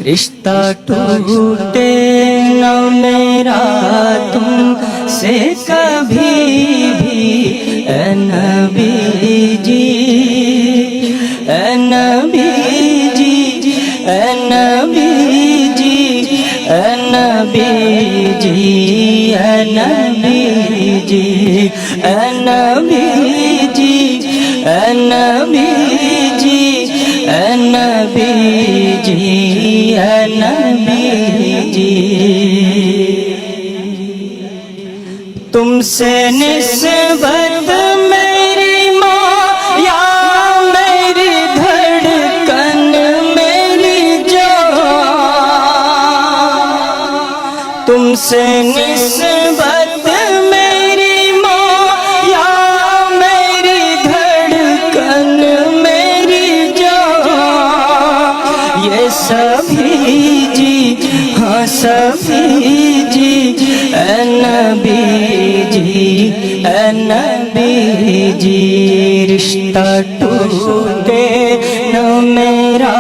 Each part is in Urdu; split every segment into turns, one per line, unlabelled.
رشتہ ٹوٹے نہ میرا تم سے کبھی بھی، اے نبی جی، اے نبی جی، اے نبی جی، اے نبی جی، اے نبی جی، اے نبی جی، اے نبی جی، اے نبی جی، اے نبی جی، تم سے نسبت میری ماں یا میری دھڑکن میری جان، تم سے نسبت میری ماں یا میری دھڑکن میری جان، یہ سبھی جی، ہاں سبھی جی، اے نبی جی، اے نبی جی، رشتہ ٹوٹے نہ میرا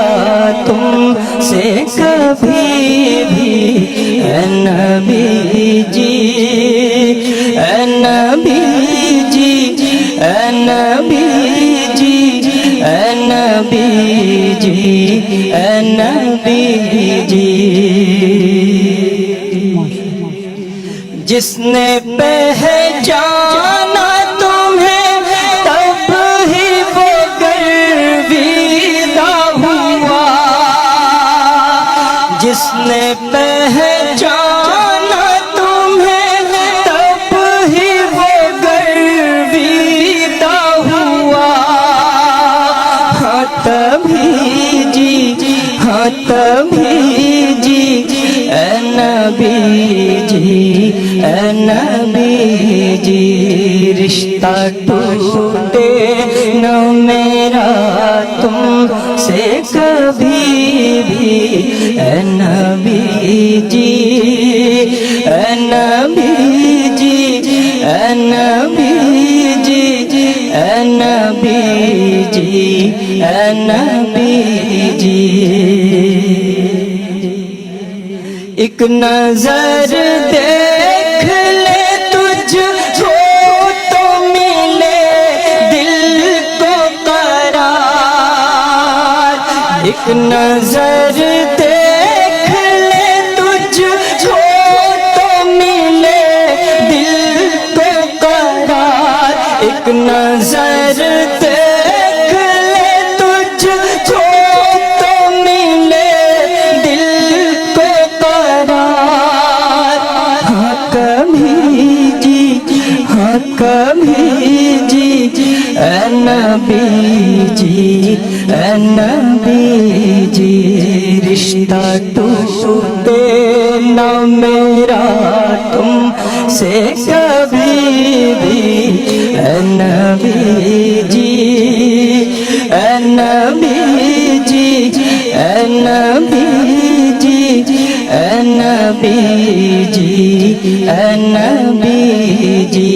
تم سے کبھی بھی، اے نبی جی، اے نبی جی، اے نبی جی، اے نبی جی، اے نبی جی، جس نے پہچانا تمہیں تب ہی وہ گرویدہ ہوا، جس نے پہچانا تمہیں تب ہی وہ گرویدہ ہوا، ہاں تبھی جی، ہاں تبھی جی، اے نبی جی، اے نبی جی، رشتہ ٹوٹے نہ میرا تم سے کبھی بھی، اے نبی جی، اے نبی جی، اے نبی جی، اے نبی جی، اے نبی جی، ایک نظر دیکھ لے تجھ کو تو ملے دل کو قرار، ایک نظر دیکھ لے تجھ کو تو ملے دل کو قرار، ایک نظر دیکھ لے تجھ کو تو ملے دل کو قرار، ہاں کبھی جی، ہاں کبھی جی، اے نبی جی، اے نبی جی، رشتہ ٹوٹے نہ میرا تم سے کبھی بھی، اے نبی جی، اے نبی جی، اے نبی جی، اے نبی جی، اے نبی جی،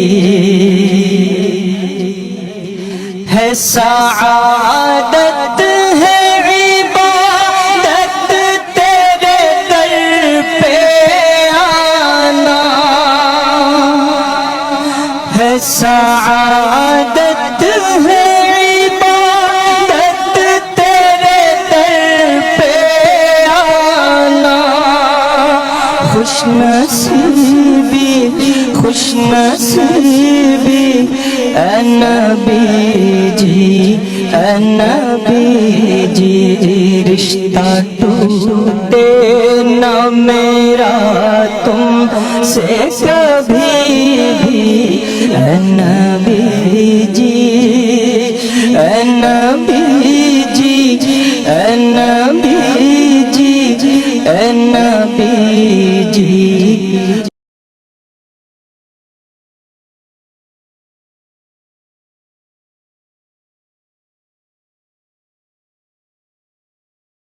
ہے سعادت ہے عبادت تیرے در پہ آنا، ہے سعادت ہے عبادت تیرے در پہ آنا، خوش نصیبی، خوش نصیبی، اے نبی جی، اے نبی جی، رشتہ ٹوٹے نہ میرا تم سے کبھی بھی، اے نبی جی، اے نبی جی، اے نبی جی، اے نبی جی،